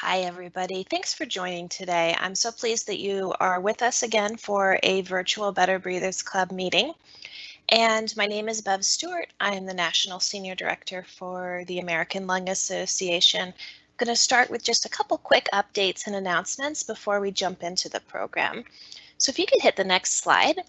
Hi, everybody. Thanks for joining today. I'm so pleased that you are with us again for a virtual Better Breathers Club meeting. And my name is Bev Stewart. I am the National Senior Director for the American Lung Association. I'm going to start with just a couple quick updates and announcements before we jump into the program. So if you could hit the next slide.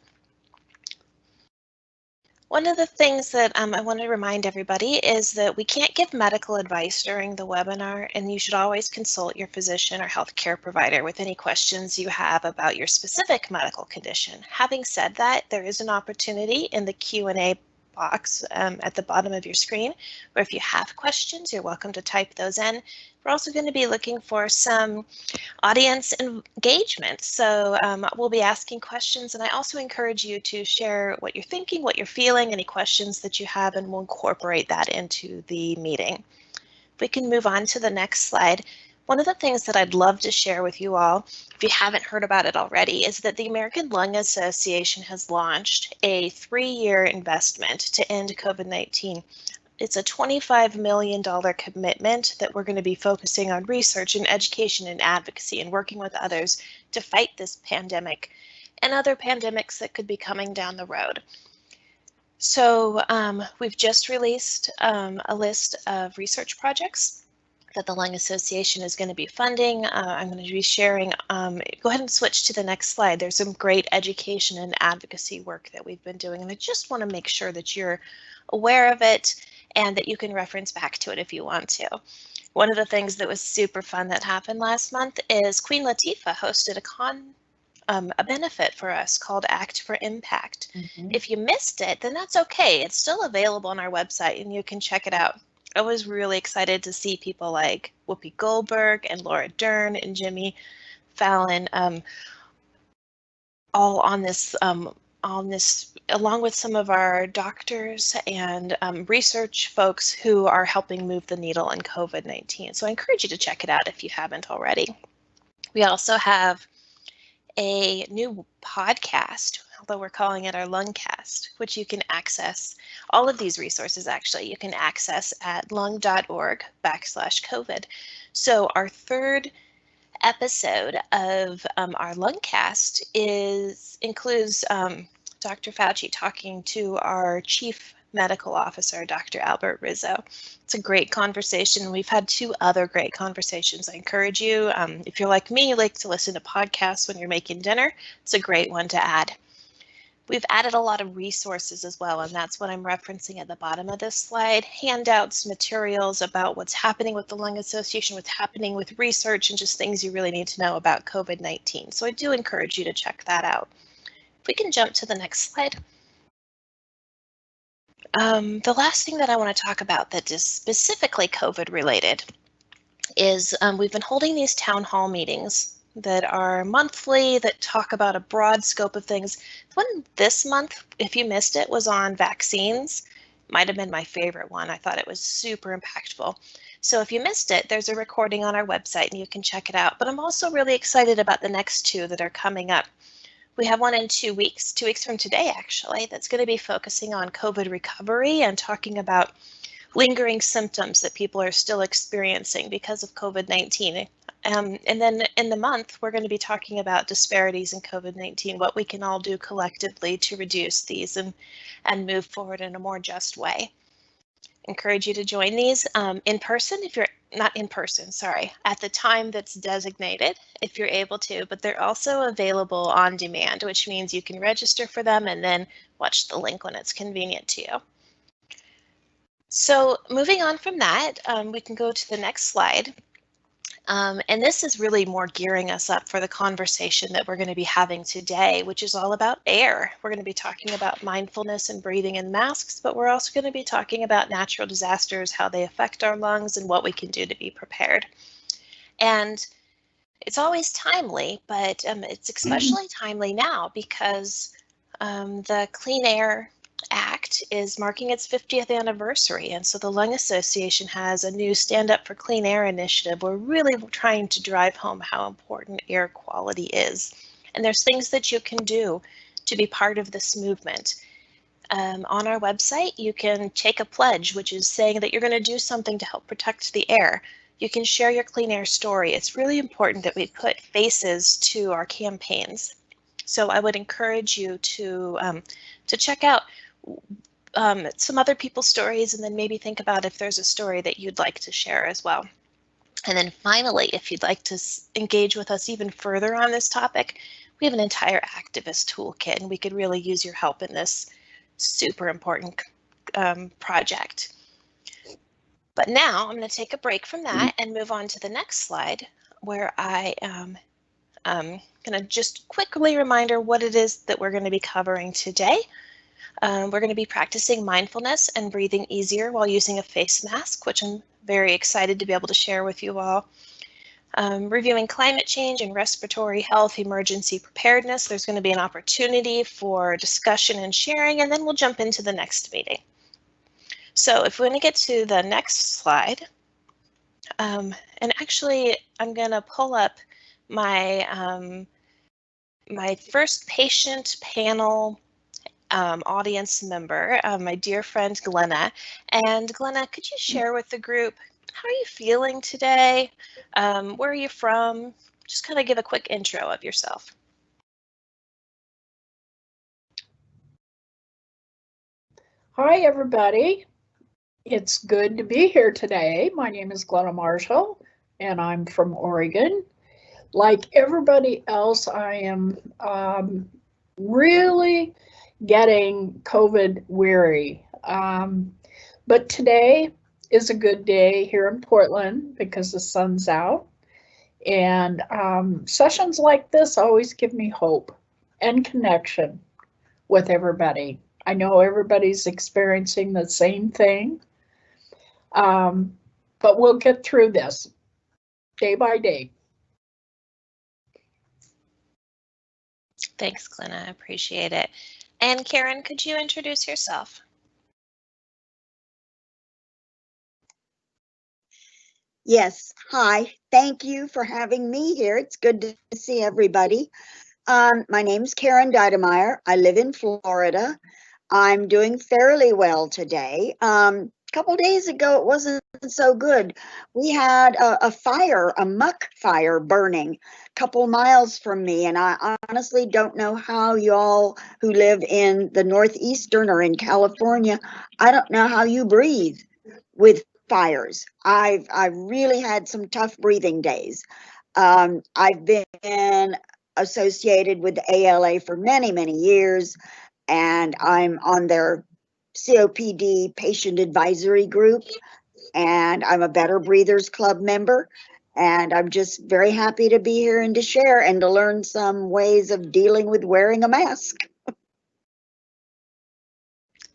One of the things that I want to remind everybody is that we can't give medical advice during the webinar, and you should always consult your physician or healthcare provider with any questions you have about your specific medical condition. Having said that, there is an opportunity in the Q&A box at the bottom of your screen, where if you have questions, you're welcome to type those in. We're also going to be looking for some audience engagement. So we'll be asking questions, and I also encourage you to share what you're thinking, what you're feeling, any questions that you have, and we'll incorporate that into the meeting. If we can move on to the next slide. One of the things that I'd love to share with you all, if you haven't heard about it already, is that the American Lung Association has launched a 3-year investment to end COVID-19. It's a $25 million commitment that we're going to be focusing on research and education and advocacy and working with others to fight this pandemic and other pandemics that could be coming down the road. So we've just released a list of research projects that the Lung Association is going to be funding. I'm going to be sharing. Go ahead and switch to the next slide. There's some great education and advocacy work that we've been doing, and I just want to make sure that you're aware of it and that you can reference back to it if you want to. One of the things that was super fun that happened last month is Queen Latifah hosted a benefit for us called Act for Impact. If you missed it, then that's okay. It's still available on our website and you can check it out. I was really excited to see people like Whoopi Goldberg and Laura Dern and Jimmy Fallon all on this, along with some of our doctors and research folks who are helping move the needle in COVID-19. So I encourage you to check it out if you haven't already. We also have a new podcast, although we're calling it our Lungcast, which you can access. All of these resources, actually, you can access at lung.org/COVID. So our third episode of our Lungcast includes Dr. Fauci talking to our Chief Medical Officer, Dr. Albert Rizzo. It's a great conversation. We've had 2 other great conversations. I encourage you, if you're like me, you like to listen to podcasts when you're making dinner, it's a great one to add. We've added a lot of resources as well, and that's what I'm referencing at the bottom of this slide. Handouts, materials about what's happening with the Lung Association, what's happening with research, and just things you really need to know about COVID-19. So I do encourage you to check that out. If we can jump to the next slide. The last thing that I want to talk about that is specifically COVID related is we've been holding these town hall meetings that are monthly that talk about a broad scope of things. The one this month, if you missed it, was on vaccines. Might have been my favorite one. I thought it was super impactful. So if you missed it, there's a recording on our website and you can check it out. But I'm also really excited about the next 2 that are coming up. We have one in 2 weeks, 2 weeks from today, actually, that's going to be focusing on COVID recovery and talking about lingering symptoms that people are still experiencing because of COVID-19. And then in the month, we're going to be talking about disparities in COVID-19, what we can all do collectively to reduce these and move forward in a more just way. Encourage you to join these in person if you're not in person, sorry, at the time that's designated if you're able to, but they're also available on demand, which means you can register for them and then watch the link when it's convenient to you. So moving on from that, we can go to the next slide. And this is really more gearing us up for the conversation that we're going to be having today, which is all about air. We're going to be talking about mindfulness and breathing in masks, but we're also going to be talking about natural disasters, how they affect our lungs, and what we can do to be prepared. And it's always timely, but it's especially timely now because the Clean Air Act is marking its 50th anniversary, and so the Lung Association has a new Stand Up for Clean Air initiative. We're really trying to drive home how important air quality is, and there's things that you can do to be part of this movement. On our website, you can take a pledge, which is saying that you're going to do something to help protect the air. You can share your clean air story. It's really important that we put faces to our campaigns. So I would encourage you to check out some other people's stories, and then maybe think about if there's a story that you'd like to share as well. And then finally, if you'd like to engage with us even further on this topic, we have an entire activist toolkit, and we could really use your help in this super important project. But now I'm going to take a break from that and move on to the next slide, where I am going to just quickly reminder what it is that we're going to be covering today. We're going to be practicing mindfulness and breathing easier while using a face mask, which I'm very excited to be able to share with you all. Reviewing climate change and respiratory health emergency preparedness. There's going to be an opportunity for discussion and sharing, and then we'll jump into the next meeting. So if we want to get to the next slide, and actually I'm going to pull up my my first patient panel audience member, my dear friend Glenna. And Glenna, could you share with the group, how are you feeling today? Where are you from? Just kind of give a quick intro of yourself. Hi, everybody. It's good to be here today. My name is Glenna Marshall, and I'm from Oregon. Like everybody else, I am really getting COVID weary. But today is a good day here in Portland because the sun's out. And sessions like this always give me hope and connection with everybody. I know everybody's experiencing the same thing, but we'll get through this day by day. Thanks, Glenna. I appreciate it. And Karen, could you introduce yourself? Yes. Hi. Thank you for having me here. It's good to see everybody. My name's Karen Deidemeyer. I live in Florida. I'm doing fairly well today. A couple days ago, it wasn't so good. We had a fire, a muck fire burning a couple miles from me. And I honestly don't know how y'all who live in the Northeastern or in California, I don't know how you breathe with fires. I've really had some tough breathing days. I've been associated with the ALA for many, many years, and I'm on their COPD patient advisory group, and I'm a Better Breathers Club member. And I'm just very happy to be here and to share and to learn some ways of dealing with wearing a mask.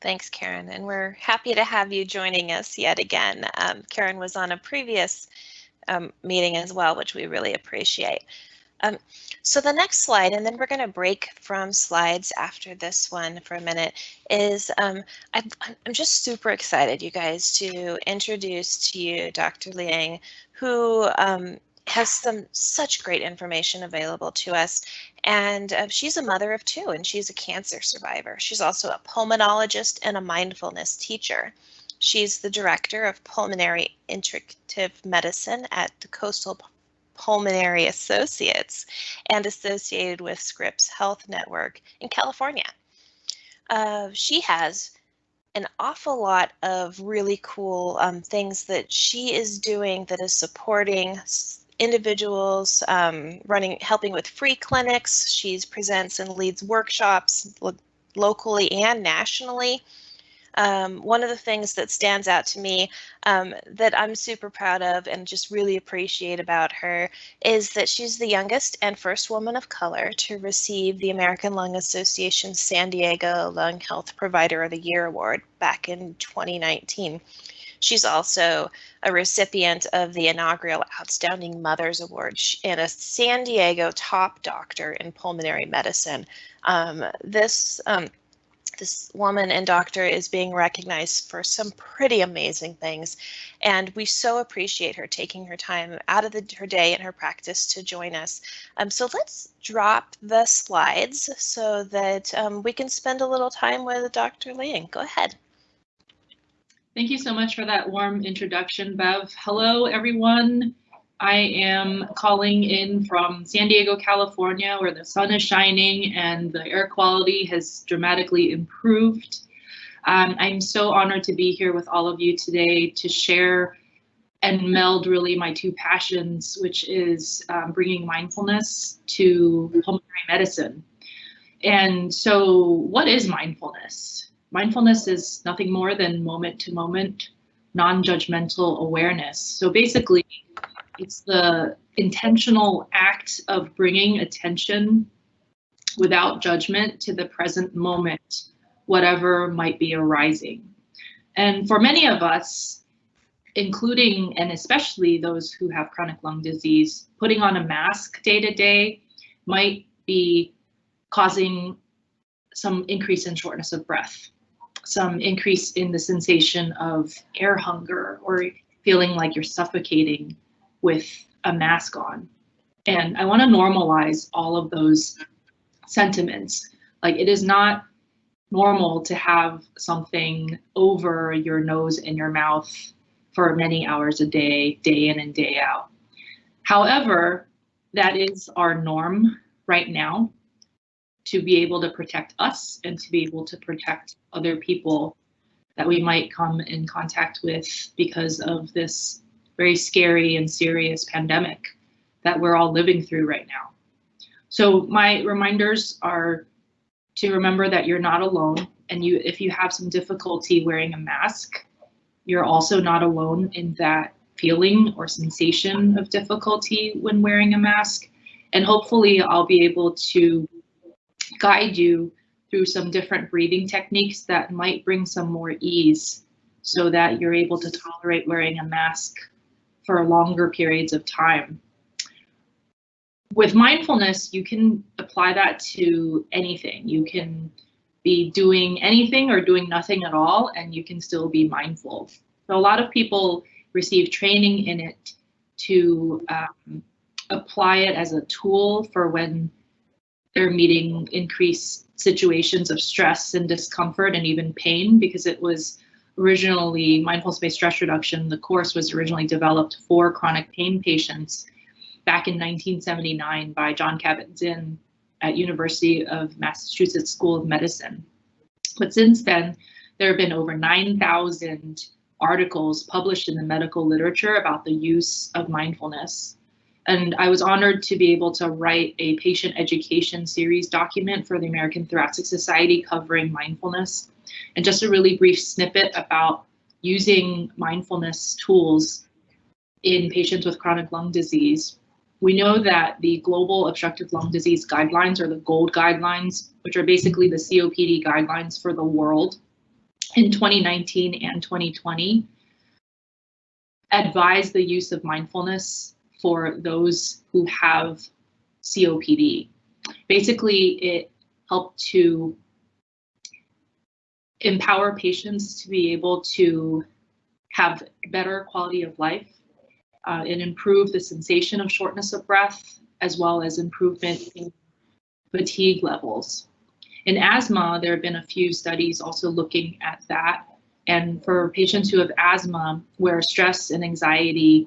Thanks, Karen, and we're happy to have you joining us yet again. Karen was on a previous meeting as well, which we really appreciate. So the next slide, and then we're going to break from slides after this one for a minute, is I'm just super excited, you guys, to introduce to you Dr. Liang, who has such great information available to us. And she's a mother of two, and she's a cancer survivor. She's also a pulmonologist and a mindfulness teacher. She's the director of pulmonary integrative medicine at the Coastal Pulmonary Associates and associated with Scripps Health Network in California. She has an awful lot of really cool things that she is doing that is supporting individuals, helping with free clinics. She presents and leads workshops locally and nationally. One of the things that stands out to me that I'm super proud of and just really appreciate about her is that she's the youngest and first woman of color to receive the American Lung Association San Diego Lung Health Provider of the Year Award back in 2019. She's also a recipient of the inaugural Outstanding Mothers Award and a San Diego Top Doctor in Pulmonary Medicine. This woman and doctor is being recognized for some pretty amazing things, and we so appreciate her taking her time out of her day and her practice to join us. So let's drop the slides so that we can spend a little time with Dr. Liang. Go ahead. Thank you so much for that warm introduction, Bev. Hello, everyone. I am calling in from San Diego, California, where the sun is shining and the air quality has dramatically improved. I'm so honored to be here with all of you today to share and meld really my two passions, which is bringing mindfulness to pulmonary medicine. And so what is mindfulness? Mindfulness is nothing more than moment-to-moment, non-judgmental awareness. So basically, it's the intentional act of bringing attention without judgment to the present moment, whatever might be arising. And for many of us, including and especially those who have chronic lung disease, putting on a mask day to day might be causing some increase in shortness of breath, some increase in the sensation of air hunger, or feeling like you're suffocating with a mask on. And I want to normalize all of those sentiments. Like, it is not normal to have something over your nose and your mouth for many hours a day, day in and day out. However, that is our norm right now, to be able to protect us and to be able to protect other people that we might come in contact with because of this very scary and serious pandemic that we're all living through right now. So my reminders are to remember that you're not alone, and if you have some difficulty wearing a mask, you're also not alone in that feeling or sensation of difficulty when wearing a mask. And hopefully I'll be able to guide you through some different breathing techniques that might bring some more ease so that you're able to tolerate wearing a mask for longer periods of time. With mindfulness, you can apply that to anything. You can be doing anything or doing nothing at all, and you can still be mindful. So a lot of people receive training in it to apply it as a tool for when they're meeting increased situations of stress and discomfort and even pain, because it was originally mindfulness-based stress reduction. The course was originally developed for chronic pain patients back in 1979 by John Kabat-Zinn at University of Massachusetts School of Medicine. But since then, there have been over 9,000 articles published in the medical literature about the use of mindfulness. And I was honored to be able to write a patient education series document for the American Thoracic Society covering mindfulness. And just a really brief snippet about using mindfulness tools in patients with chronic lung disease. We know that the Global Obstructive Lung Disease Guidelines, or the GOLD guidelines, which are basically the COPD guidelines for the world in 2019 and 2020, advise the use of mindfulness for those who have COPD. Basically, it helped to empower patients to be able to have better quality of life and improve the sensation of shortness of breath, as well as improvement in fatigue levels. In asthma, there have been a few studies also looking at that. And for patients who have asthma, where stress and anxiety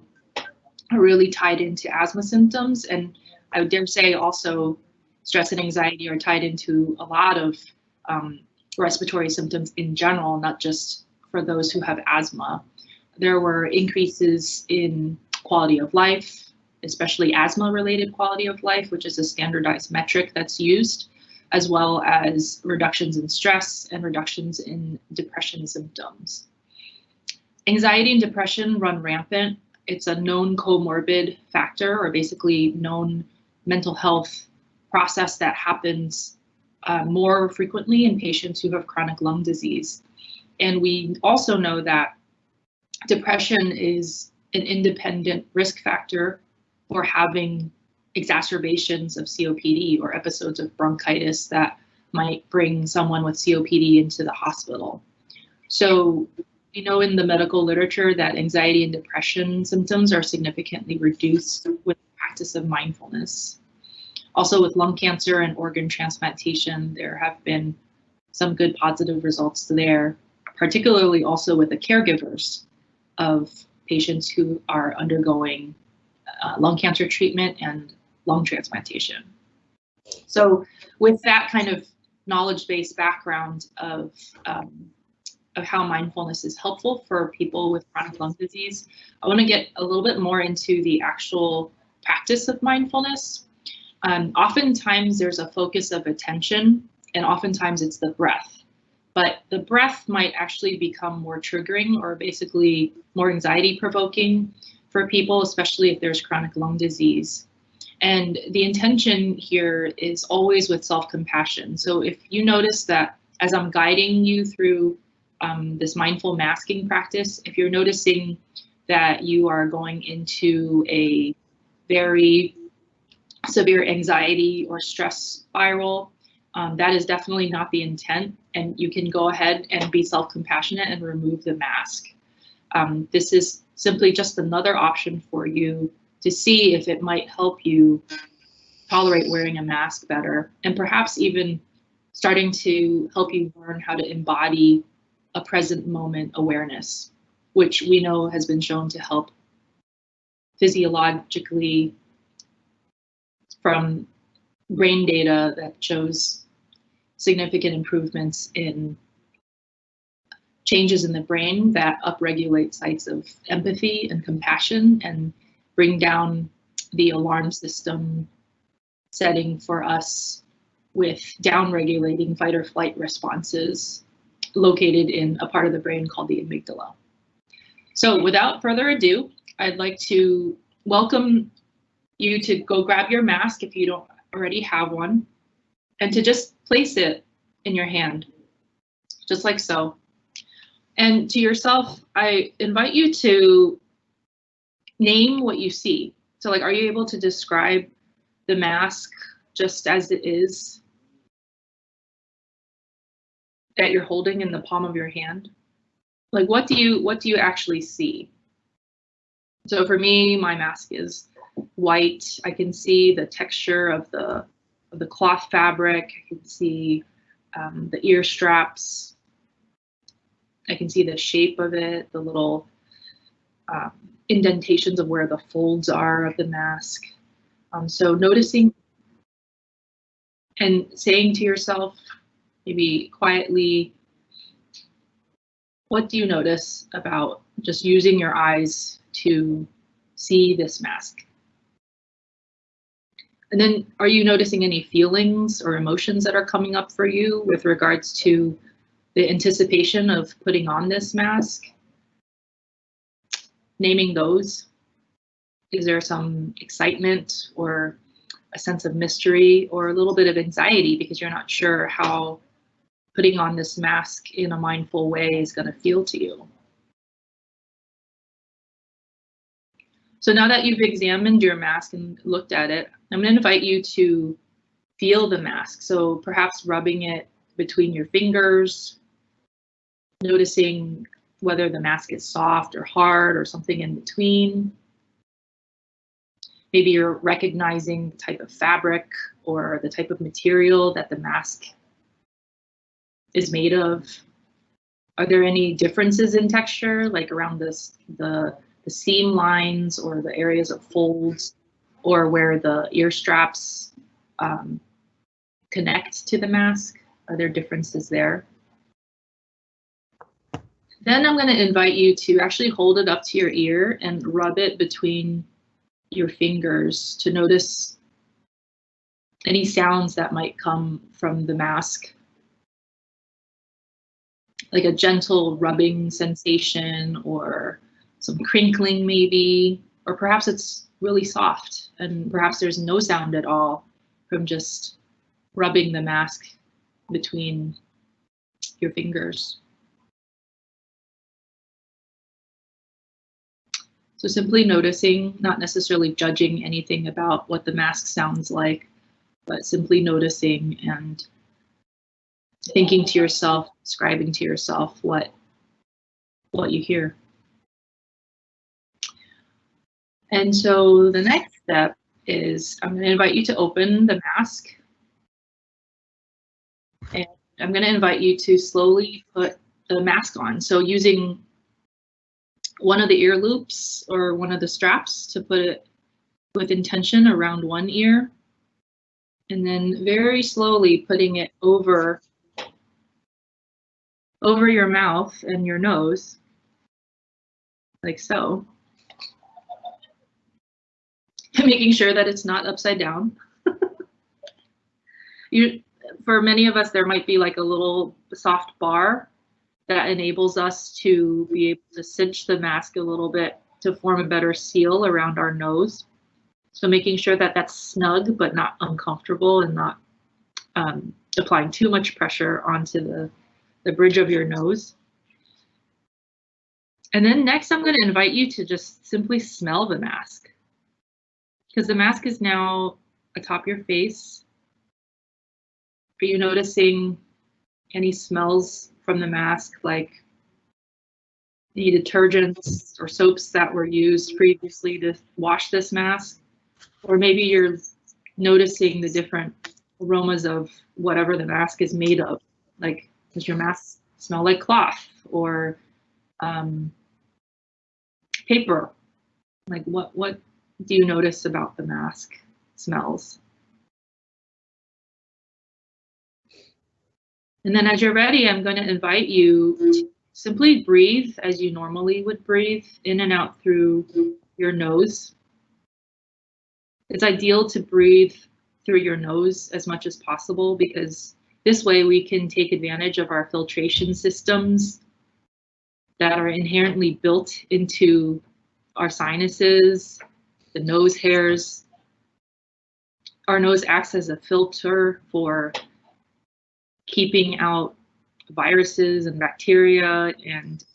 are really tied into asthma symptoms, and I would dare say also stress and anxiety are tied into a lot of respiratory symptoms in general, not just for those who have asthma. There were increases in quality of life, especially asthma-related quality of life, which is a standardized metric that's used, as well as reductions in stress and reductions in depression symptoms. Anxiety and depression run rampant. It's a known comorbid factor, or basically known mental health process that happens more frequently in patients who have chronic lung disease. And we also know that depression is an independent risk factor for having exacerbations of COPD or episodes of bronchitis that might bring someone with COPD into the hospital. So we know in the medical literature that anxiety and depression symptoms are significantly reduced with the practice of mindfulness. Also with lung cancer and organ transplantation, there have been some good positive results there. particularly also with the caregivers of patients who are undergoing lung cancer treatment and lung transplantation. So with that kind of knowledge-based background of how mindfulness is helpful for people with chronic lung disease, I want to get a little bit more into the actual practice of mindfulness. Oftentimes there's a focus of attention, and oftentimes it's the breath. But the breath might actually become more triggering or basically more anxiety provoking for people, especially if there's chronic lung disease. And the intention here is always with self-compassion. So if you notice that as I'm guiding you through this mindful masking practice, if you're noticing that you are going into a very severe anxiety or stress spiral, that is definitely not the intent, and you can go ahead and be self-compassionate and remove the mask. This is simply just another option for you to see if it might help you tolerate wearing a mask better, and perhaps even starting to help you learn how to embody a present moment awareness, which we know has been shown to help physiologically from brain data that shows significant improvements in changes in the brain that upregulate sites of empathy and compassion and bring down the alarm system setting for us with downregulating fight or flight responses located in a part of the brain called the amygdala. So without further ado, I'd like to welcome you to go grab your mask if you don't already have one, and to just place it in your hand, just like so. And to yourself, I invite you to name what you see. So like, are you able to describe the mask just as it is that you're holding in the palm of your hand? Like, what do you actually see? So for me, my mask is white. I can see the texture of the cloth fabric. I can see the ear straps. I can see the shape of it, the little indentations of where the folds are of the mask. So noticing and saying to yourself, maybe quietly, what do you notice about just using your eyes to see this mask? And then, are you noticing any feelings or emotions that are coming up for you with regards to the anticipation of putting on this mask? Naming those. Is there some excitement or a sense of mystery or a little bit of anxiety because you're not sure how putting on this mask in a mindful way is going to feel to you? So now that you've examined your mask and looked at it, I'm going to invite you to feel the mask. So perhaps rubbing it between your fingers, noticing whether the mask is soft or hard or something in between. Maybe you're recognizing the type of fabric or the type of material that the mask is made of. Are there any differences in texture, like around the seam lines or the areas of folds, or where the ear straps connect to the mask? Are there differences there? Then I'm going to invite you to actually hold it up to your ear and rub it between your fingers to notice any sounds that might come from the mask, like a gentle rubbing sensation or some crinkling maybe, or perhaps it's really soft and perhaps there's no sound at all from just rubbing the mask between your fingers. So simply noticing, not necessarily judging anything about what the mask sounds like, but simply noticing and thinking to yourself, describing to yourself what you hear. And so the next step is I'm going to invite you to open the mask. And I'm going to invite you to slowly put the mask on. So using one of the ear loops or one of the straps to put it with intention around one ear, and then very slowly putting it over your mouth and your nose, like so. Making sure that it's not upside down. For many of us, there might be like a little soft bar that enables us to be able to cinch the mask a little bit to form a better seal around our nose. So making sure that that's snug but not uncomfortable, and not applying too much pressure onto the bridge of your nose. And then next, I'm going to invite you to just simply smell the mask, because the mask is now atop your face. Are you noticing any smells from the mask, like the detergents or soaps that were used previously to wash this mask? Or maybe you're noticing the different aromas of whatever the mask is made of. Like, does your mask smell like cloth or paper? Like, what do you notice about the mask smells? And then as you're ready, I'm going to invite you to simply breathe as you normally would breathe, in and out through your nose. It's ideal to breathe through your nose as much as possible, because this way we can take advantage of our filtration systems that are inherently built into our sinuses, the nose hairs. Our nose acts as a filter for keeping out viruses and bacteria and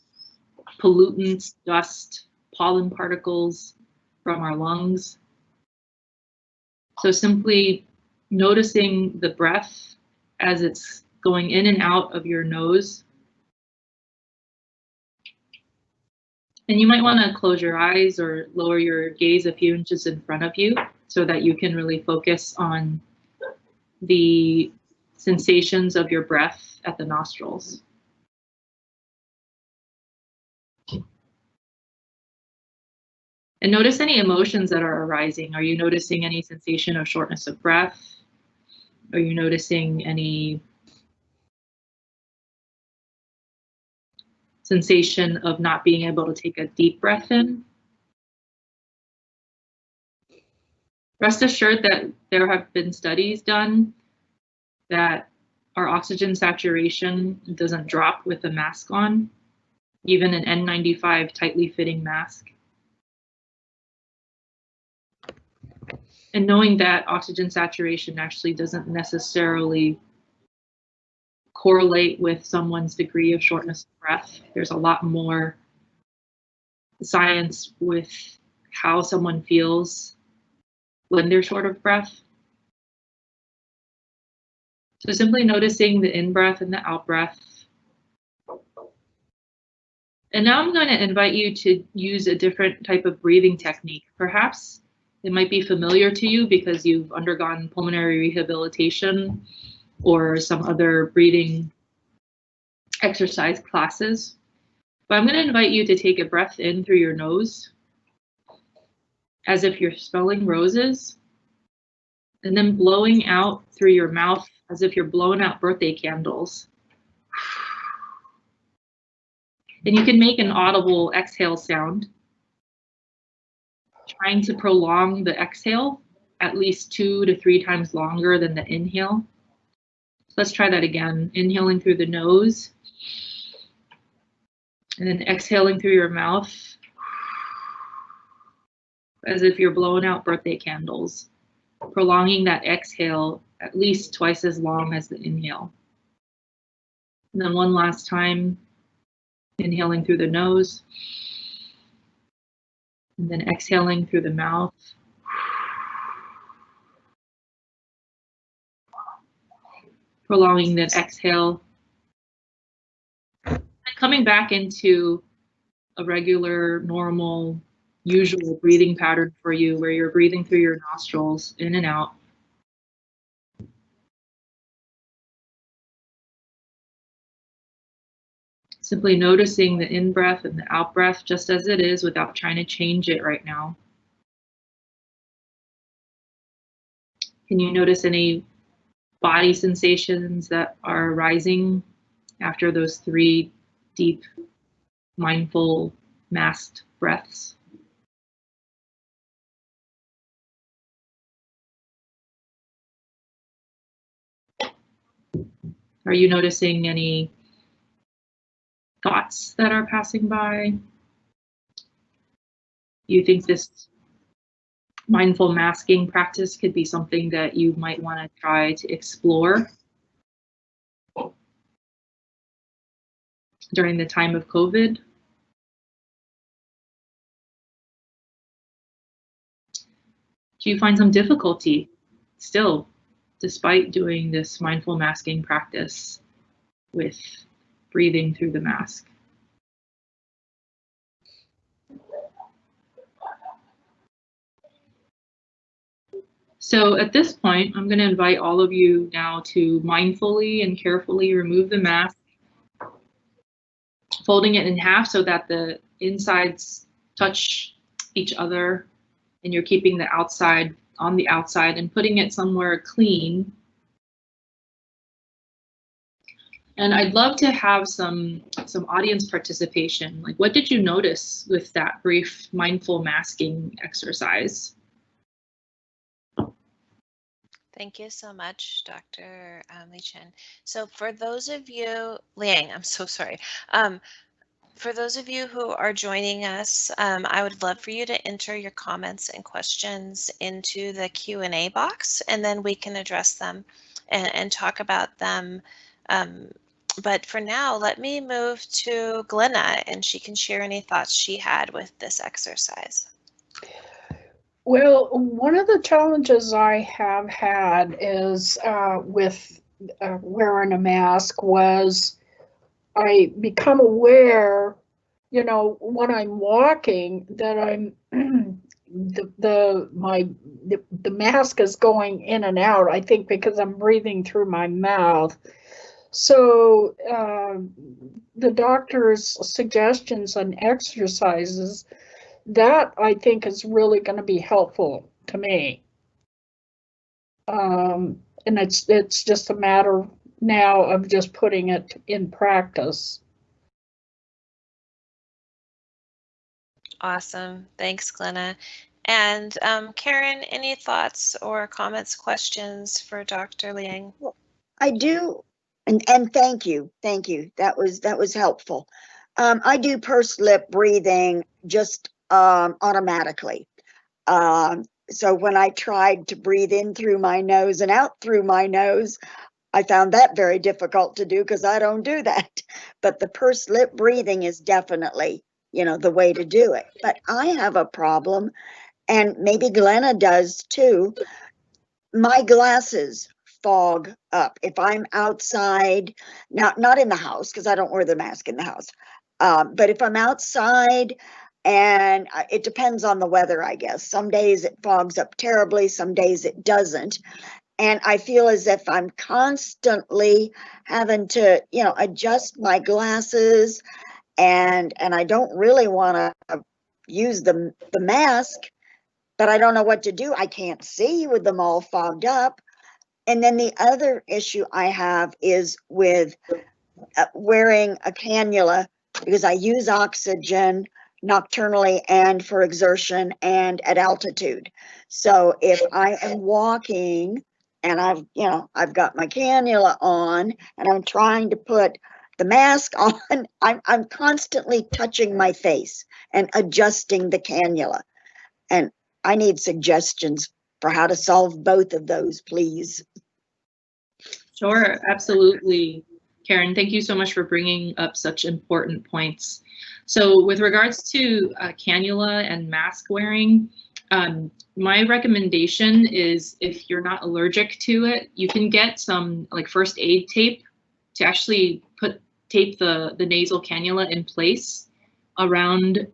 pollutants, dust, pollen particles from our lungs. So simply noticing the breath as it's going in and out of your nose. And you might want to close your eyes or lower your gaze a few inches in front of you so that you can really focus on the sensations of your breath at the nostrils. And notice any emotions that are arising. Are you noticing any sensation of shortness of breath? Are you noticing any sensation of not being able to take a deep breath in? Rest assured that there have been studies done that our oxygen saturation doesn't drop with a mask on, even an N95 tightly fitting mask. And knowing that oxygen saturation actually doesn't necessarily correlate with someone's degree of shortness of breath. There's a lot more science with how someone feels when they're short of breath. So simply noticing the in-breath and the out-breath. And now I'm going to invite you to use a different type of breathing technique. Perhaps it might be familiar to you because you've undergone pulmonary rehabilitation or some other breathing exercise classes. But I'm going to invite you to take a breath in through your nose, as if you're smelling roses, and then blowing out through your mouth as if you're blowing out birthday candles. And you can make an audible exhale sound, trying to prolong the exhale at least 2 to 3 times longer than the inhale. Let's try that again. Inhaling through the nose, and then exhaling through your mouth as if you're blowing out birthday candles, prolonging that exhale at least twice as long as the inhale. And then one last time, inhaling through the nose, and then exhaling through the mouth. Prolonging that exhale. And coming back into a regular, normal, usual breathing pattern for you, where you're breathing through your nostrils, in and out. Simply noticing the in-breath and the out-breath just as it is without trying to change it right now. Can you notice any body sensations that are arising after those 3 deep, mindful, masked breaths? Are you noticing any thoughts that are passing by? You think this mindful masking practice could be something that you might want to try to explore during the time of COVID? Do you find some difficulty still, despite doing this mindful masking practice with breathing through the mask? So at this point, I'm going to invite all of you now to mindfully and carefully remove the mask, folding it in half so that the insides touch each other and you're keeping the outside on the outside and putting it somewhere clean. And I'd love to have some audience participation. Like, what did you notice with that brief mindful masking exercise? Thank you so much, Dr. Li Chen. So for those of you, Liang, I'm so sorry. For those of you who are joining us, I would love for you to enter your comments and questions into the Q&A box, and then we can address them and talk about them. But for now, let me move to Glenna, and she can share any thoughts she had with this exercise. Well, one of the challenges I have had is with wearing a mask was I become aware, you know, when I'm walking that I'm the mask is going in and out, I think because I'm breathing through my mouth. So the doctor's suggestions on exercises, that I think is really going to be helpful to me. And it's just a matter now of just putting it in practice. Awesome. Thanks, Glenna. And Karen, any thoughts or comments, questions for Dr. Liang? I do, and thank you. That was helpful. I do pursed lip breathing just automatically. So when I tried to breathe in through my nose and out through my nose, I found that very difficult to do because I don't do that. But the pursed lip breathing is definitely, you know, the way to do it. But I have a problem, and maybe Glenna does too. My glasses fog up if I'm outside, not in the house because I don't wear the mask in the house. But if I'm outside, and it depends on the weather, I guess. Some days it fogs up terribly, some days it doesn't. And I feel as if I'm constantly having to, you know, adjust my glasses, and I don't really want to use the mask, but I don't know what to do. I can't see with them all fogged up. And then the other issue I have is with wearing a cannula because I use oxygen nocturnally and for exertion and at altitude. So if I am walking and I've got my cannula on and I'm trying to put the mask on, I'm constantly touching my face and adjusting the cannula. And I need suggestions for how to solve both of those, please. Sure, absolutely. Karen, thank you so much for bringing up such important points. So with regards to cannula and mask wearing, my recommendation is if you're not allergic to it, you can get some like first aid tape to actually tape the nasal cannula in place around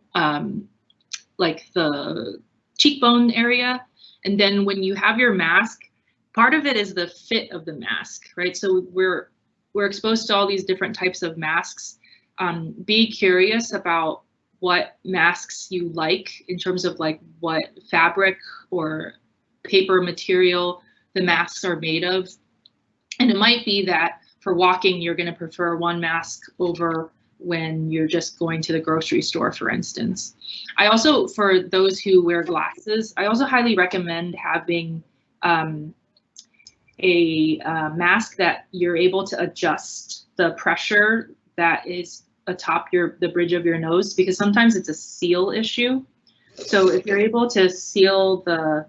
like the cheekbone area. And then when you have your mask, part of it is the fit of the mask, right? So we're exposed to all these different types of masks. Be curious about what masks you like in terms of like what fabric or paper material the masks are made of. And it might be that for walking, you're going to prefer one mask over when you're just going to the grocery store, for instance. I also, for those who wear glasses, I also highly recommend having a mask that you're able to adjust the pressure that is atop the bridge of your nose, because sometimes it's a seal issue. So if you're able to seal the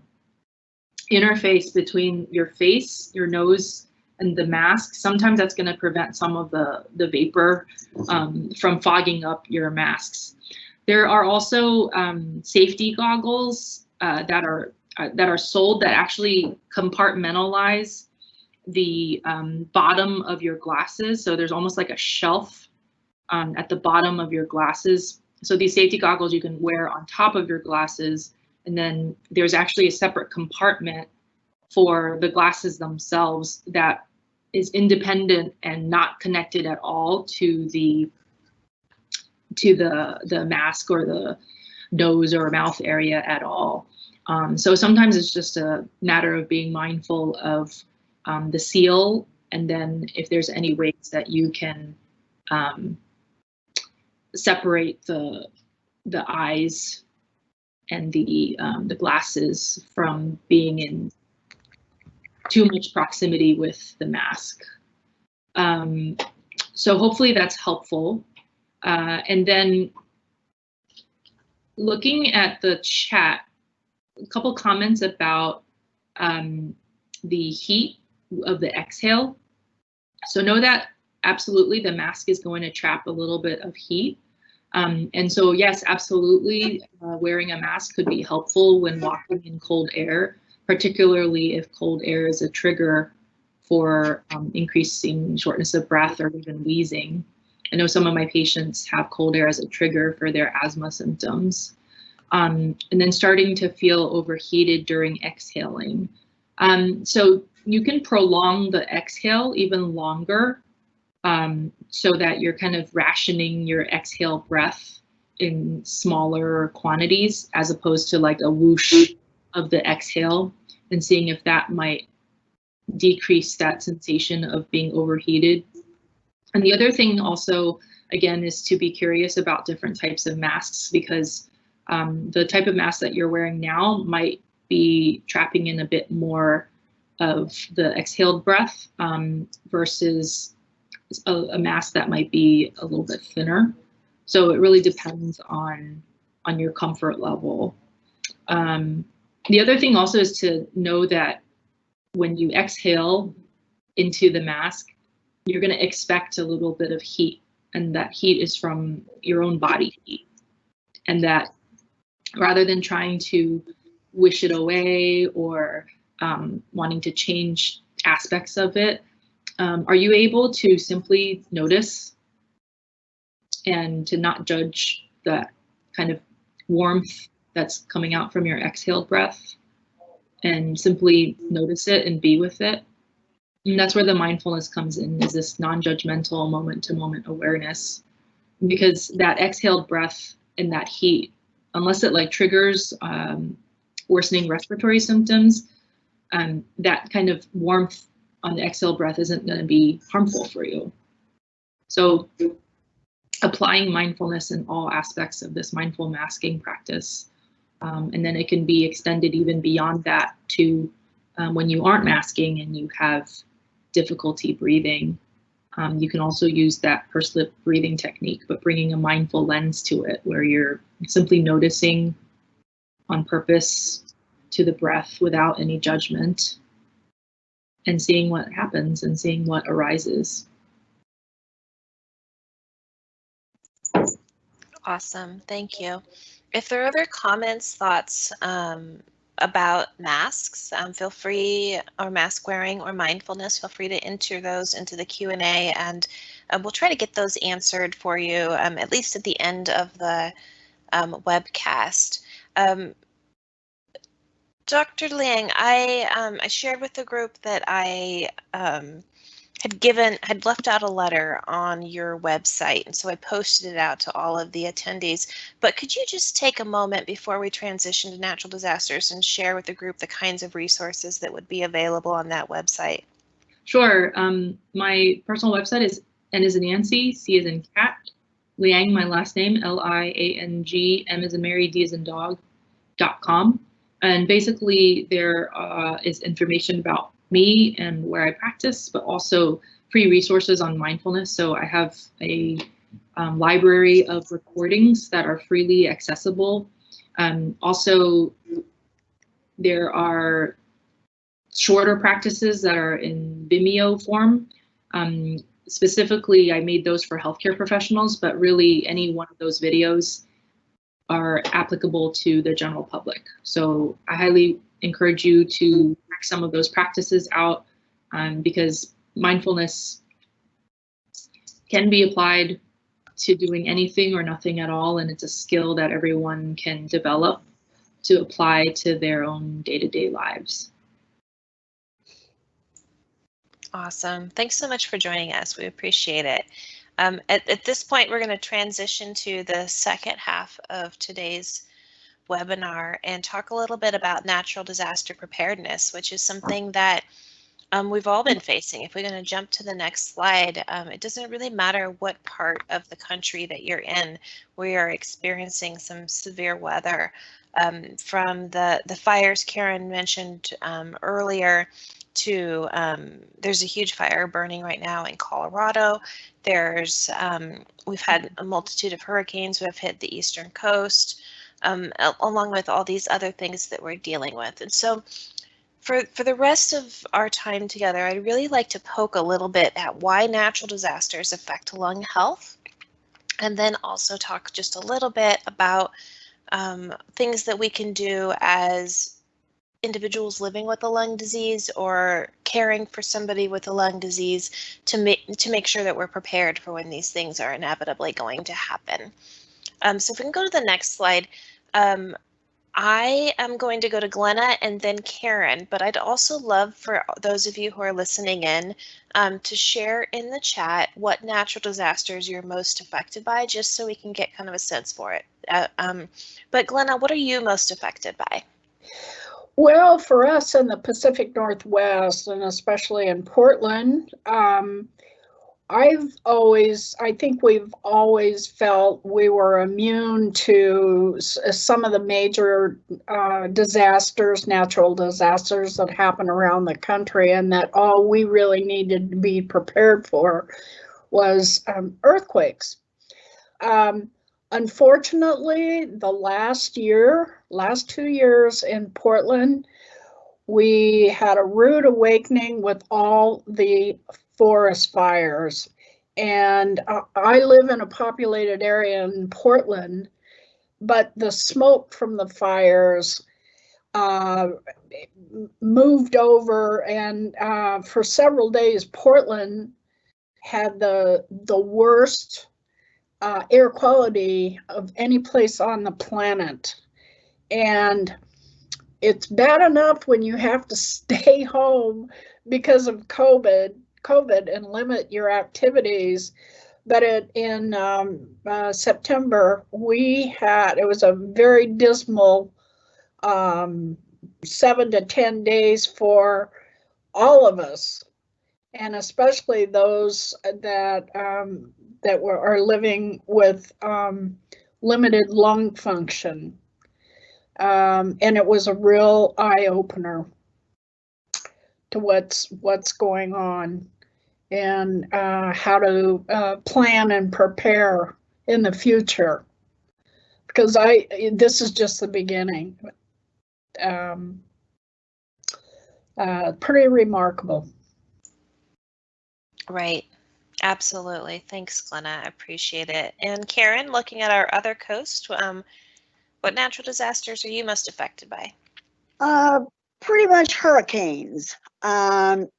interface between your face, your nose, and the mask, sometimes that's going to prevent some of the vapor from fogging up your masks. There are also safety goggles that are sold that actually compartmentalize the bottom of your glasses. So there's almost like a shelf at the bottom of your glasses. So these safety goggles you can wear on top of your glasses, and then there's actually a separate compartment for the glasses themselves that is independent and not connected at all to the mask or the nose or mouth area at all. So sometimes it's just a matter of being mindful of the seal, and then if there's any ways that you can separate the eyes and the glasses from being in too much proximity with the mask. So hopefully that's helpful. And then looking at the chat, a couple comments about the heat of the exhale. So know that absolutely the mask is going to trap a little bit of heat. And so yes, absolutely, wearing a mask could be helpful when walking in cold air, particularly if cold air is a trigger for increasing shortness of breath or even wheezing. I know some of my patients have cold air as a trigger for their asthma symptoms. And then starting to feel overheated during exhaling. So you can prolong the exhale even longer, so that you're kind of rationing your exhale breath in smaller quantities, as opposed to like a whoosh of the exhale, and seeing if that might decrease that sensation of being overheated. And the other thing also, again, is to be curious about different types of masks, because the type of mask that you're wearing now might be trapping in a bit more of the exhaled breath versus a mask that might be a little bit thinner. So it really depends on your comfort level. The other thing also is to know that when you exhale into the mask, you're going to expect a little bit of heat, and that heat is from your own body heat. And that rather than trying to wish it away or wanting to change aspects of it, are you able to simply notice and to not judge that kind of warmth that's coming out from your exhaled breath, and simply notice it and be with it? And that's where the mindfulness comes in, is this non-judgmental moment-to-moment awareness. Because that exhaled breath and that heat, unless it like triggers worsening respiratory symptoms, that kind of warmth on the exhale breath isn't going to be harmful for you. So applying mindfulness in all aspects of this mindful masking practice. And then it can be extended even beyond that to when you aren't masking and you have difficulty breathing. You can also use that pursed lip breathing technique, but bringing a mindful lens to it, where you're simply noticing on purpose to the breath without any judgment, and seeing what happens and seeing what arises. Awesome, thank you. If there are other comments, thoughts about masks, feel free, or mask wearing or mindfulness, feel free to enter those into the Q&A, and we'll try to get those answered for you, at least at the end of the webcast. Dr. Liang, I shared with the group that I had left out a letter on your website, and so I posted it out to all of the attendees. But could you just take a moment before we transition to natural disasters and share with the group the kinds of resources that would be available on that website? Sure. My personal website is N as in Nancy, C as in cat, Liang, my last name, Liang, M as in Mary, D as in dog.com. And basically there is information about me and where I practice, but also free resources on mindfulness. So I have a library of recordings that are freely accessible. Also, there are shorter practices that are in Vimeo form. Specifically, I made those for healthcare professionals, but really any one of those videos are applicable to the general public. So I highly encourage you to check some of those practices out, because mindfulness can be applied to doing anything or nothing at all, and it's a skill that everyone can develop to apply to their own day-to-day lives. Awesome. Thanks so much for joining us. We appreciate it. At this point, we're going to transition to the second half of today's webinar and talk a little bit about natural disaster preparedness, which is something that we've all been facing. If we're going to jump to the next slide, it doesn't really matter what part of the country that you're in. We are experiencing some severe weather, from the fires Karen mentioned earlier to there's a huge fire burning right now in Colorado. There's we've had a multitude of hurricanes that have hit the eastern coast, along with all these other things that we're dealing with. And so for the rest of our time together, I'd really like to poke a little bit at why natural disasters affect lung health, and then also talk just a little bit about things that we can do as individuals living with a lung disease or caring for somebody with a lung disease to make sure that we're prepared for when these things are inevitably going to happen. So if we can go to the next slide. I am going to go to Glenna and then Karen, but I'd also love for those of you who are listening in to share in the chat what natural disasters you're most affected by, just so we can get kind of a sense for it. But Glenna, what are you most affected by? Well, for us in the Pacific Northwest, and especially in Portland, I think we've always felt we were immune to some of the major disasters, natural disasters that happen around the country, and that all we really needed to be prepared for was earthquakes. Unfortunately, the last 2 years in Portland, we had a rude awakening with all the forest fires. And I live in a populated area in Portland, but the smoke from the fires moved over, and for several days, Portland had the worst air quality of any place on the planet. And it's bad enough when you have to stay home because of COVID and limit your activities. But in September, it was a very dismal 7 to 10 days for all of us, and especially those that are living with limited lung function. And it was a real eye-opener to what's going on, and how to plan and prepare in the future, because this is just the beginning. Pretty remarkable. Right. Absolutely. Thanks, Glenna. I appreciate it. And Karen, looking at our other coast, what natural disasters are you most affected by? Pretty much hurricanes.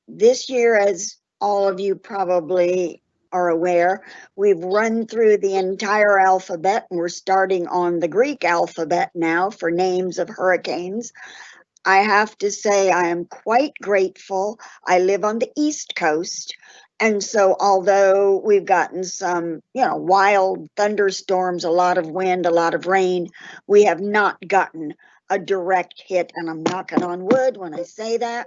This year, as all of you probably are aware, we've run through the entire alphabet, and we're starting on the Greek alphabet now for names of hurricanes. I have to say I am quite grateful. I live on the East Coast, And so although we've gotten some, wild thunderstorms, a lot of wind, a lot of rain, we have not gotten a direct hit. And I'm knocking on wood when I say that.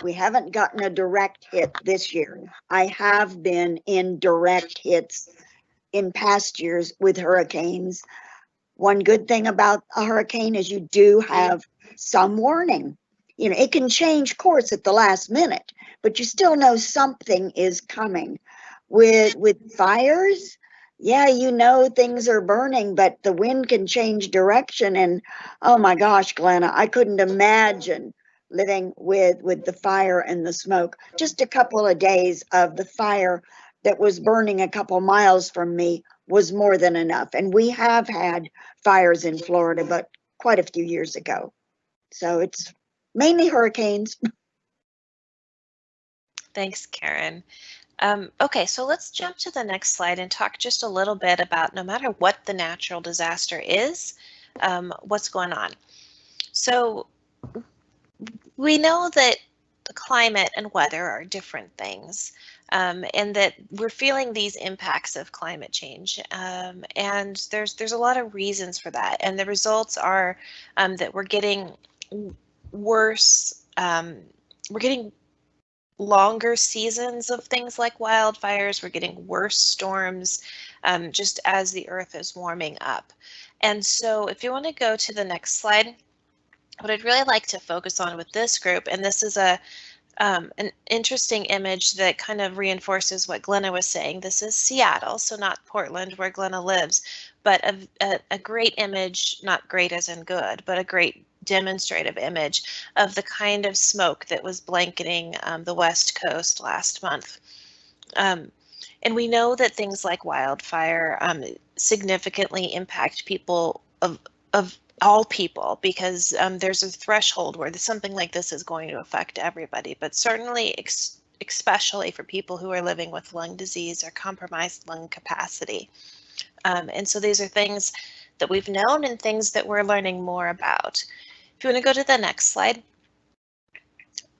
We haven't gotten a direct hit this year. I have been in direct hits in past years with hurricanes. One good thing about a hurricane is you do have some warning. It can change course at the last minute, but you still know something is coming. With fires, yeah, things are burning, but the wind can change direction. And oh my gosh, Glenna, I couldn't imagine living with the fire and the smoke. Just a couple of days of the fire that was burning a couple miles from me was more than enough. And we have had fires in Florida, but quite a few years ago. So it's mainly hurricanes. Thanks, Karen. Okay, so let's jump to the next slide and talk just a little bit about, no matter what the natural disaster is, what's going on. So we know that the climate and weather are different things, and that we're feeling these impacts of climate change. And there's a lot of reasons for that. And the results are that we're getting worse. We're getting longer seasons of things like wildfires. We're getting worse storms just as the earth is warming up. And so if you want to go to the next slide, what I'd really like to focus on with this group, and this is an interesting image that kind of reinforces what Glenna was saying. This is Seattle, so not Portland where Glenna lives, but a great image, not great as in good, but a great demonstrative image of the kind of smoke that was blanketing the West Coast last month. And we know that things like wildfire significantly impact people of all people, because there's a threshold where something like this is going to affect everybody, but certainly especially for people who are living with lung disease or compromised lung capacity. And so these are things that we've known and things that we're learning more about. If you want to go to the next slide,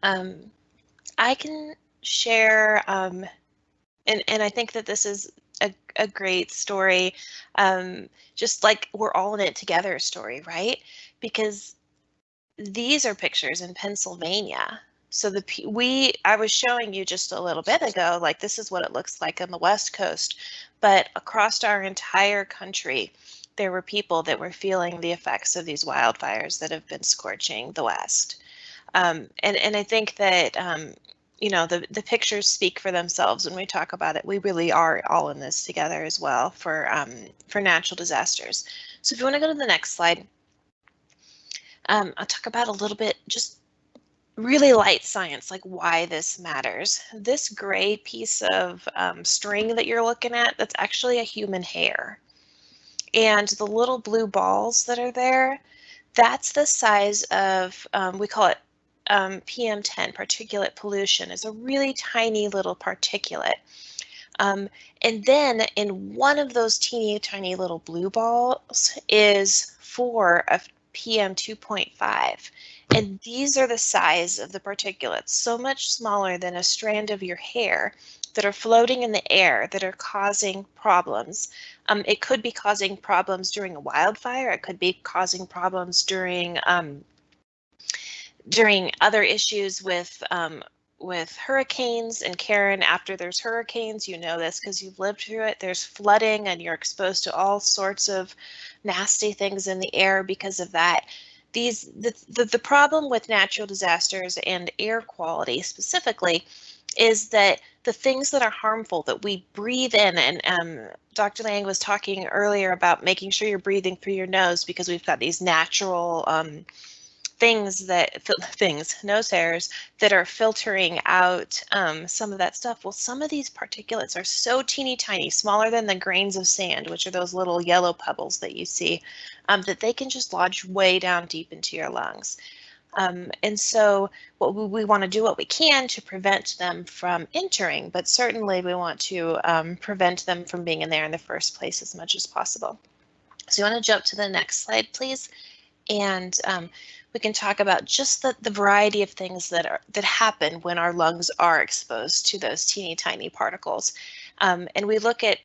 I can share, and I think that this is a great story, just like we're all in it together story, right? Because these are pictures in Pennsylvania. So I was showing you just a little bit ago, like this is what it looks like on the West Coast, but across our entire country, there were people that were feeling the effects of these wildfires that have been scorching the West. And I think that, the pictures speak for themselves when we talk about it. We really are all in this together as well for natural disasters. So if you want to go to the next slide, I'll talk about a little bit, just really light science, like why this matters. This gray piece of string that you're looking at, that's actually a human hair. And the little blue balls that are there, that's the size of, we call it PM10, particulate pollution. Is a really tiny little particulate. And then in one of those teeny tiny little blue balls is 4 of PM 2.5. And these are the size of the particulates, so much smaller than a strand of your hair, that are floating in the air that are causing problems. It could be causing problems during a wildfire. It could be causing problems during other issues with hurricanes. And Karen, after there's hurricanes, you know this because you've lived through it, there's flooding and you're exposed to all sorts of nasty things in the air because of that. The problem with natural disasters and air quality specifically is that the things that are harmful that we breathe in, and Dr. Liang was talking earlier about making sure you're breathing through your nose because we've got these natural nose hairs that are filtering out some of that stuff. Well, some of these particulates are so teeny tiny, smaller than the grains of sand, which are those little yellow pebbles that you see, that they can just lodge way down deep into your lungs. And so what we want to do what we can to prevent them from entering, but certainly we want to prevent them from being in there in the first place as much as possible. So you want to jump to the next slide, please. And we can talk about just the variety of things that happen when our lungs are exposed to those teeny tiny particles. And we look at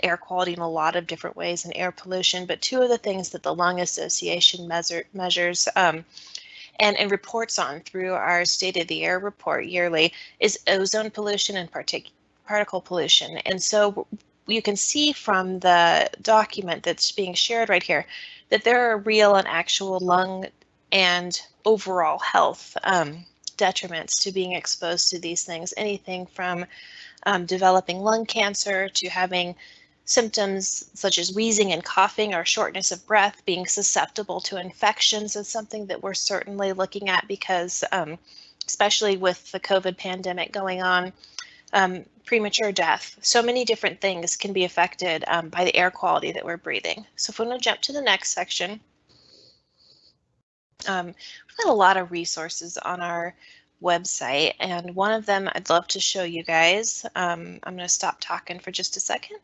air quality in a lot of different ways and air pollution, but two of the things that the Lung Association measures and reports on through our State of the Air report yearly is ozone pollution and particle pollution. And so you can see from the document that's being shared right here that there are real and actual lung and overall health detriments to being exposed to these things, anything from developing lung cancer to having symptoms such as wheezing and coughing or shortness of breath, being susceptible to infections is something that we're certainly looking at because especially with the COVID pandemic going on, premature death. So many different things can be affected by the air quality that we're breathing. So if we want to jump to the next section, we've got a lot of resources on our website, and one of them I'd love to show you guys. I'm going to stop talking for just a second.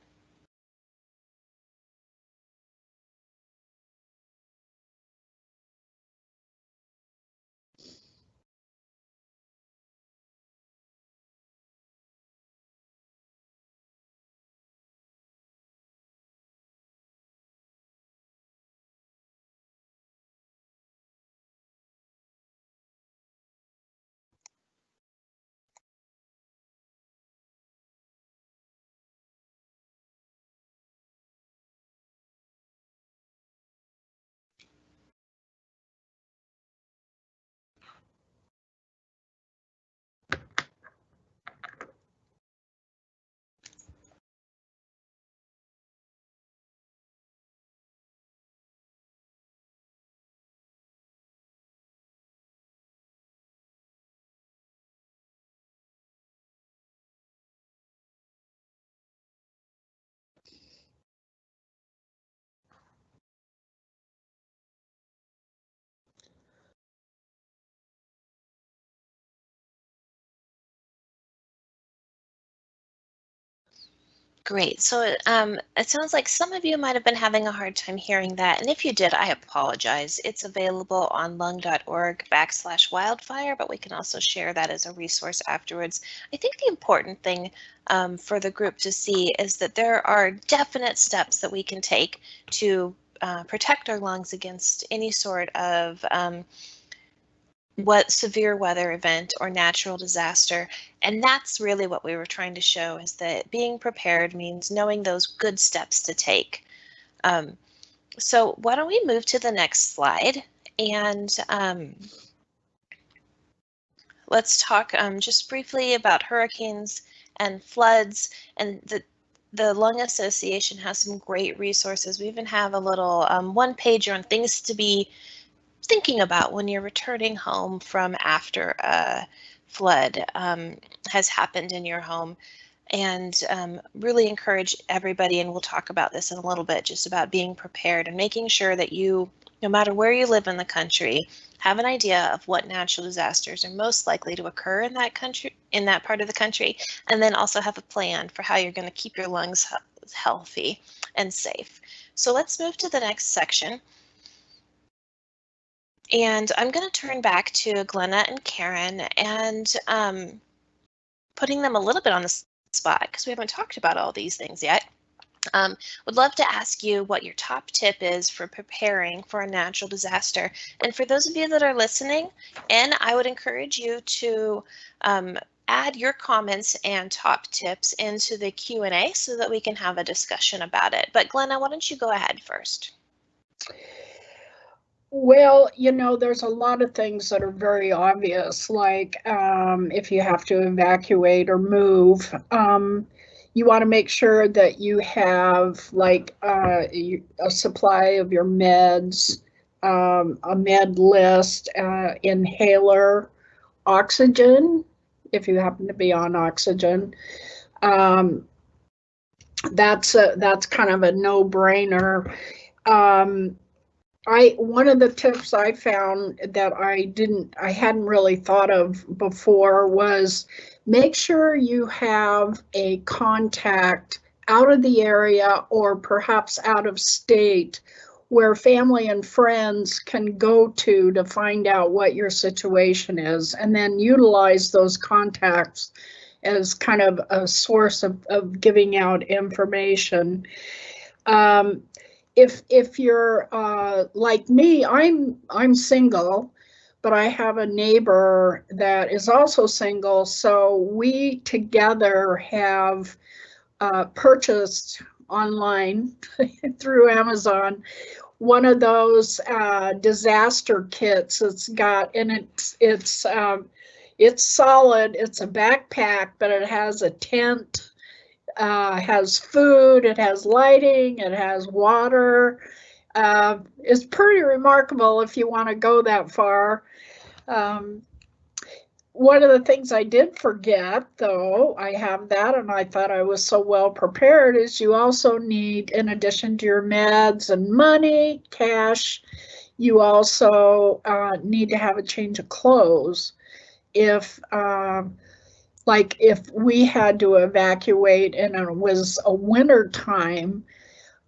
Great. So it sounds like some of you might have been having a hard time hearing that. And if you did, I apologize. It's available on lung.org/wildfire, but we can also share that as a resource afterwards. I think the important thing for the group to see is that there are definite steps that we can take to protect our lungs against any sort of severe weather event or natural disaster. And that's really what we were trying to show, is that being prepared means knowing those good steps to take. So why don't we move to the next slide, and let's talk just briefly about hurricanes and floods. And the Lung Association has some great resources. We even have a little one pager on things to be thinking about when you're returning home from after a flood has happened in your home, and really encourage everybody, and we'll talk about this in a little bit, just about being prepared and making sure that you, no matter where you live in the country, have an idea of what natural disasters are most likely to occur in that country, in that part of the country, and then also have a plan for how you're going to keep your lungs healthy and safe. So let's move to the next section. And I'm going to turn back to Glenna and Karen and putting them a little bit on the spot because we haven't talked about all these things yet. Would love to ask you what your top tip is for preparing for a natural disaster. And for those of you that are listening, and I would encourage you to add your comments and top tips into the Q&A so that we can have a discussion about it. But Glenna, why don't you go ahead first? Well, you know, there's a lot of things that are very obvious, like if you have to evacuate or move, you want to make sure that you have like a supply of your meds, a med list, inhaler, oxygen, if you happen to be on oxygen. That's kind of a no-brainer. One of the tips I found that I hadn't really thought of before was make sure you have a contact out of the area or perhaps out of state where family and friends can go to find out what your situation is, and then utilize those contacts as kind of a source of giving out information. If you're like me, I'm single, but I have a neighbor that is also single, so we together have purchased online through Amazon one of those disaster kits. It's got, and it's solid. It's a backpack, but it has a tent, has food, it has lighting, it has water. It's pretty remarkable if you want to go that far. One of the things I did forget, though, I have that and I thought I was so well prepared, is you also need, in addition to your meds and money, cash, you also need to have a change of clothes. If if we had to evacuate and it was a winter time,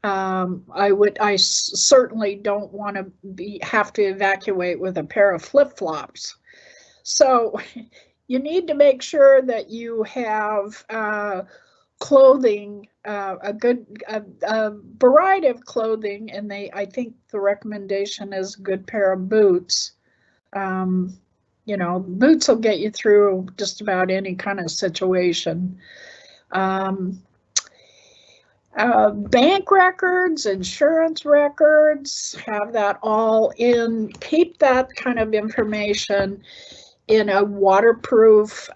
I certainly don't want to have to evacuate with a pair of flip-flops. So you need to make sure that you have clothing, a variety of clothing, and I think the recommendation is a good pair of boots. You know, boots will get you through just about any kind of situation. Bank records, insurance records, have that all in, keep that kind of information in a waterproof,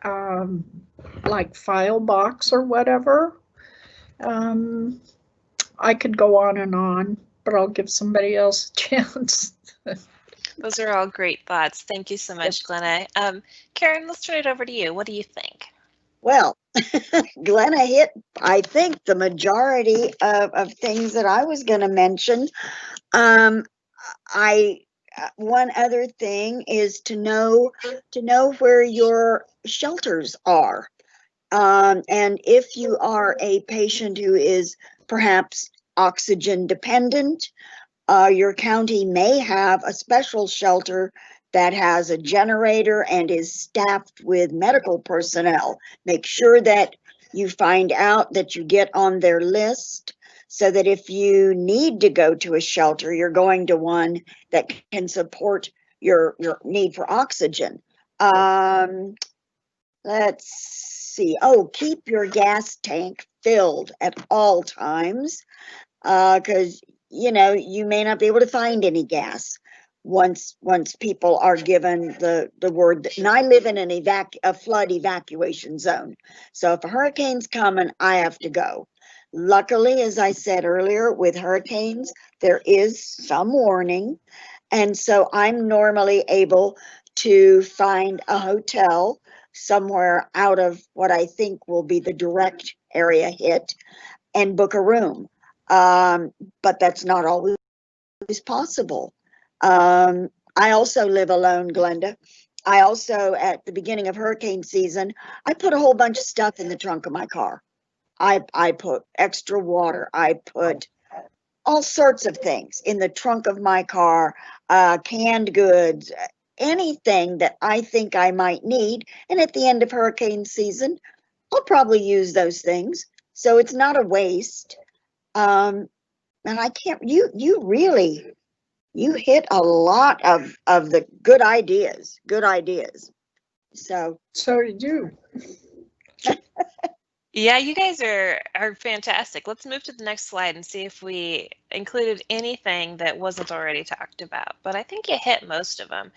like file box or whatever. I could go on, but I'll give somebody else a chance. Those are all great thoughts. Thank you so much, Glenna. Karen, let's turn it over to you. What do you think? Well, Glenna hit, I think, the majority of things that I was going to mention. One other thing is to know where your shelters are. And if you are a patient who is perhaps oxygen dependent, your county may have a special shelter that has a generator and is staffed with medical personnel. Make sure that you find out that you get on their list, so that if you need to go to a shelter, you're going to one that can support your need for oxygen. Let's see. Oh, keep your gas tank filled at all times, because you know you may not be able to find any gas once people are given the word. And I live in a flood evacuation zone, so if a hurricane's coming, I have to go. Luckily, as I said earlier, with hurricanes, there is some warning. And so I'm normally able to find a hotel somewhere out of what I think will be the direct area hit and book a room. But that's not always possible. I also live alone, Glenda. I also, at the beginning of hurricane season, I put a whole bunch of stuff in the trunk of my car. I put extra water. I put all sorts of things in the trunk of my car, canned goods, anything that I think I might need. And at the end of hurricane season, I'll probably use those things. So it's not a waste. And I can't, you hit a lot of the good ideas. So did you. Yeah, you guys are fantastic. Let's move to the next slide and see if we included anything that wasn't already talked about. But I think you hit most of them.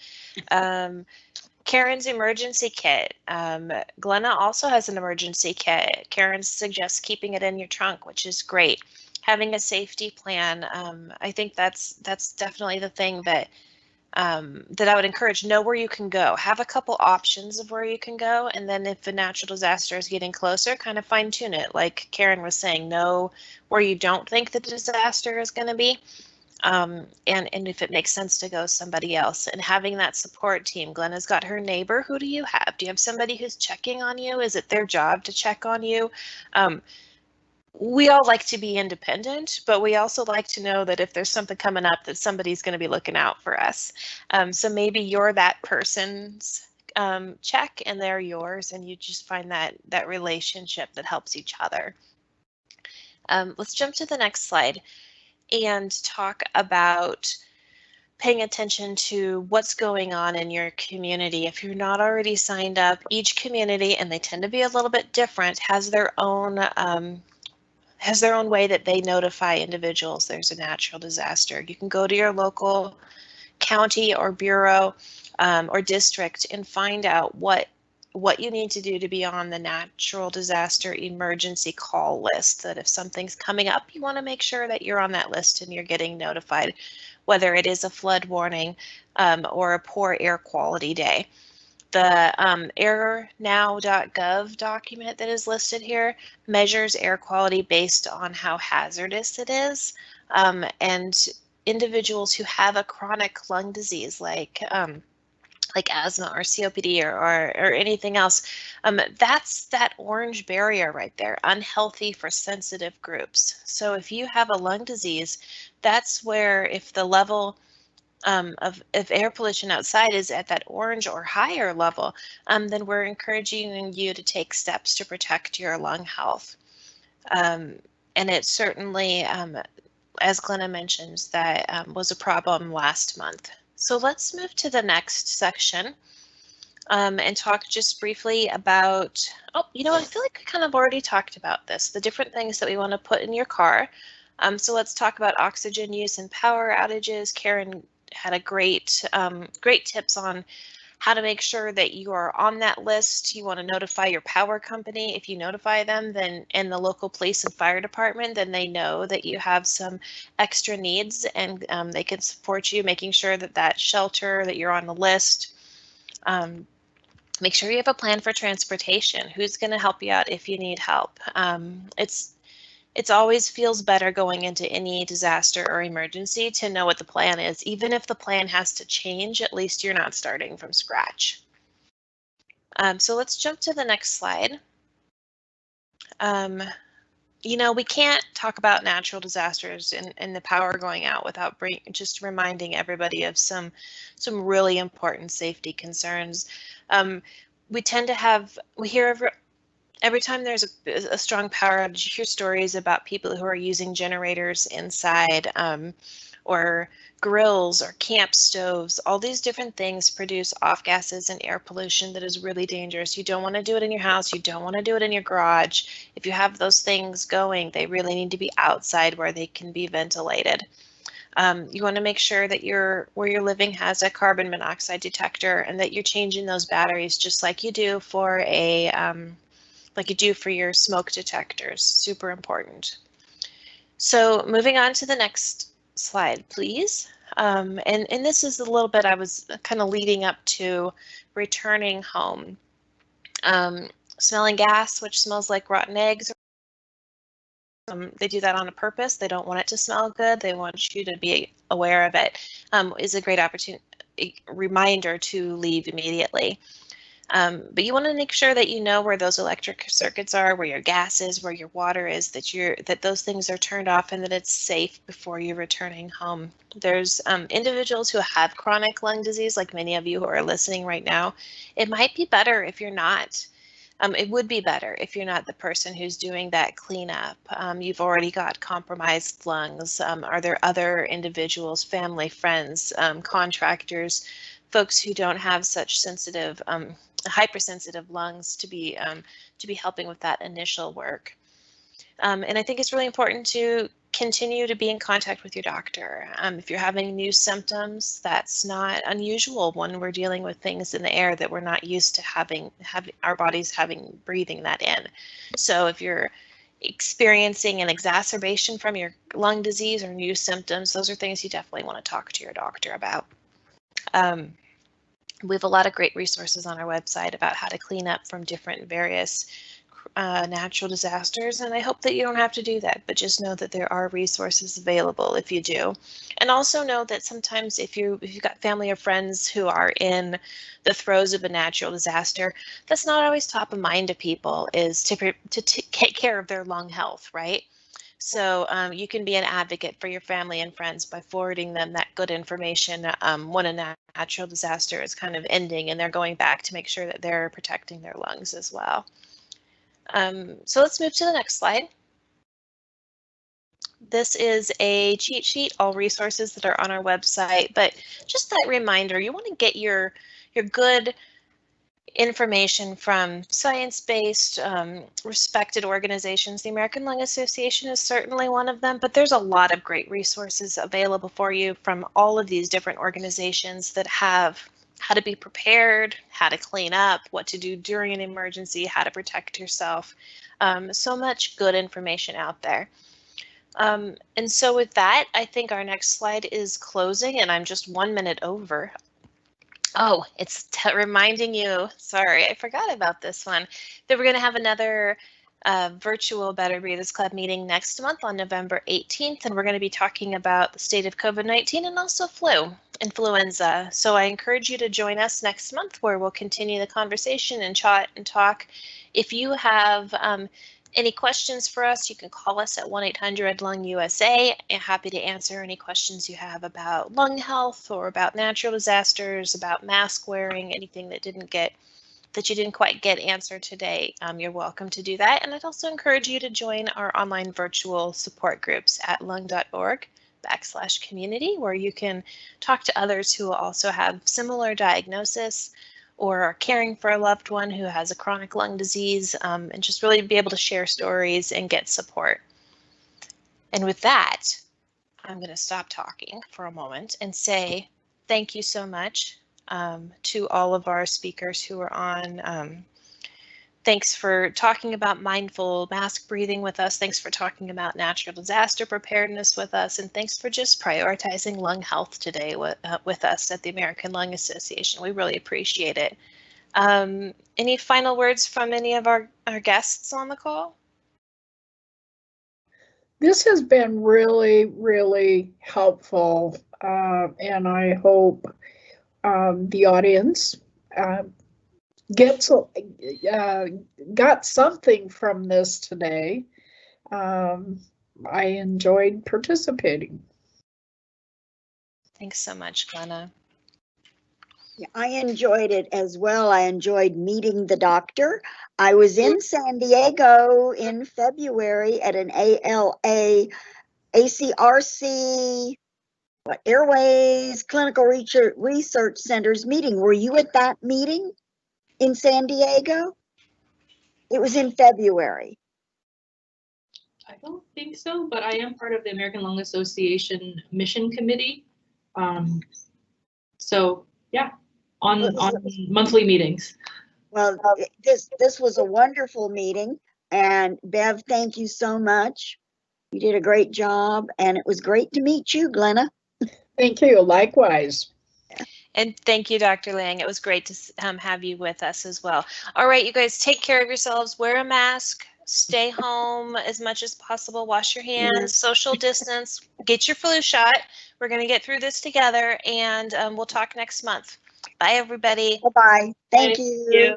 Karen's emergency kit. Glenna also has an emergency kit. Karen suggests keeping it in your trunk, which is great. Having a safety plan. I think that's definitely the thing that that I would encourage. Know where you can go. Have a couple options of where you can go, and then if a natural disaster is getting closer, kind of fine tune it. Like Karen was saying, know where you don't think the disaster is going to be, and if it makes sense to go somebody else. And having that support team. Glenna's got her neighbor. Who do you have? Do you have somebody who's checking on you? Is it their job to check on you? we all like to be independent, but we also like to know that if there's something coming up that somebody's going to be looking out for us. So maybe you're that person's check and they're yours, and you just find that relationship that helps each other. Let's jump to the next slide and talk about paying attention to what's going on in your community. If you're not already signed up, each community, and they tend to be a little bit different, has their own way that they notify individuals there's a natural disaster. You can go to your local county or bureau or district and find out what you need to do to be on the natural disaster emergency call list, that if something's coming up, you want to make sure that you're on that list and you're getting notified, whether it is a flood warning or a poor air quality day. The airnow.gov document that is listed here measures air quality based on how hazardous it is, and individuals who have a chronic lung disease like asthma or COPD or anything else, that's that orange barrier right there, unhealthy for sensitive groups. So if you have a lung disease, that's where if the level of air pollution outside is at that orange or higher level, then we're encouraging you to take steps to protect your lung health. And it certainly, as Glenna mentions, that was a problem last month. So let's move to the next section and talk just briefly about, oh, you know what, I feel like we kind of already talked about this, the different things that we want to put in your car. So let's talk about oxygen use and power outages. Karen had a great tips on how to make sure that you are on that list. You want to notify your power company. If you notify them, then and the local police and fire department, then they know that you have some extra needs, and they can support you, making sure that that shelter, that you're on the list. Make sure you have a plan for transportation. Who's going to help you out if you need help? It's always feels better going into any disaster or emergency to know what the plan is. Even if the plan has to change, at least you're not starting from scratch. So let's jump to the next slide. You know, we can't talk about natural disasters and the power going out without just reminding everybody of some really important safety concerns. We tend to we hear every time there's a strong power outage, you hear stories about people who are using generators inside, or grills or camp stoves. All these different things produce off gases and air pollution that is really dangerous. You don't want to do it in your house. You don't want to do it in your garage. If you have those things going, they really need to be outside where they can be ventilated. You want to make sure that where you're living has a carbon monoxide detector, and that you're changing those batteries just like you do for your smoke detectors. Super important. So moving on to the next slide, please. And this is a little bit, I was kind of leading up to returning home. Smelling gas, which smells like rotten eggs. They do that on purpose. They don't want it to smell good. They want you to be aware of it. Is a great reminder to leave immediately. But you want to make sure that you know where those electric circuits are, where your gas is, where your water is, that those things are turned off, and that it's safe before you're returning home. There's individuals who have chronic lung disease, like many of you who are listening right now. It might be better if you're not. It would be better if you're not the person who's doing that cleanup. You've already got compromised lungs. Are there other individuals, family, friends, contractors, folks who don't have such sensitive hypersensitive lungs to be helping with that initial work. And I think it's really important to continue to be in contact with your doctor. If you're having new symptoms, that's not unusual when we're dealing with things in the air that we're not used to having our bodies breathing that in. So if you're experiencing an exacerbation from your lung disease or new symptoms, those are things you definitely want to talk to your doctor about. We have a lot of great resources on our website about how to clean up from different various natural disasters, and I hope that you don't have to do that, but just know that there are resources available if you do. And also know that sometimes if you've got family or friends who are in the throes of a natural disaster, that's not always top of mind to people, is to take care of their lung health, right? So you can be an advocate for your family and friends by forwarding them that good information when a natural disaster is kind of ending and they're going back to make sure that they're protecting their lungs as well. So let's move to the next slide. This is a cheat sheet, all resources that are on our website, but just that reminder, you want to get your good information from science-based, respected organizations. The American Lung Association is certainly one of them, but there's a lot of great resources available for you from all of these different organizations that have how to be prepared, how to clean up, what to do during an emergency, how to protect yourself. So much good information out there. And so with that, I think our next slide is closing, and I'm just 1 minute over. Oh, it's reminding you, sorry, I forgot about this one, that we're going to have another virtual Better Breathers Club meeting next month on November 18th, and we're going to be talking about the state of COVID-19 and also influenza. So I encourage you to join us next month, where we'll continue the conversation and chat and talk. If you have any questions for us, you can call us at 1-800-LUNG-USA. I'm happy to answer any questions you have about lung health or about natural disasters, about mask wearing, anything that you didn't quite get answered today. You're welcome to do that. And I'd also encourage you to join our online virtual support groups at lung.org/community, where you can talk to others who also have similar diagnosis or are caring for a loved one who has a chronic lung disease, and just really be able to share stories and get support. And with that, I'm going to stop talking for a moment and say thank you so much to all of our speakers who are on. Thanks for talking about mindful mask breathing with us. Thanks for talking about natural disaster preparedness with us. And thanks for just prioritizing lung health today with us at the American Lung Association. We really appreciate it. Any final words from any of our guests on the call? This has been really, really helpful, and I hope the audience got something from this today. I enjoyed participating. Thanks so much, Glenna. Yeah, I enjoyed it as well. I enjoyed meeting the doctor. I was in San Diego in February at an ALA, ACRC, Airways Clinical Research Centers meeting. Were you at that meeting in San Diego? It was in February. I don't think so, but I am part of the American Lung Association Mission Committee. So yeah, on monthly meetings. Well, this was a wonderful meeting, and Bev, thank you so much. You did a great job, and it was great to meet you, Glenna. Thank you. Likewise. And thank you, Dr. Liang. It was great to have you with us as well. All right, you guys, take care of yourselves. Wear a mask. Stay home as much as possible. Wash your hands. Social distance. Get your flu shot. We're going to get through this together, and we'll talk next month. Bye, everybody. Bye-bye. Thank you.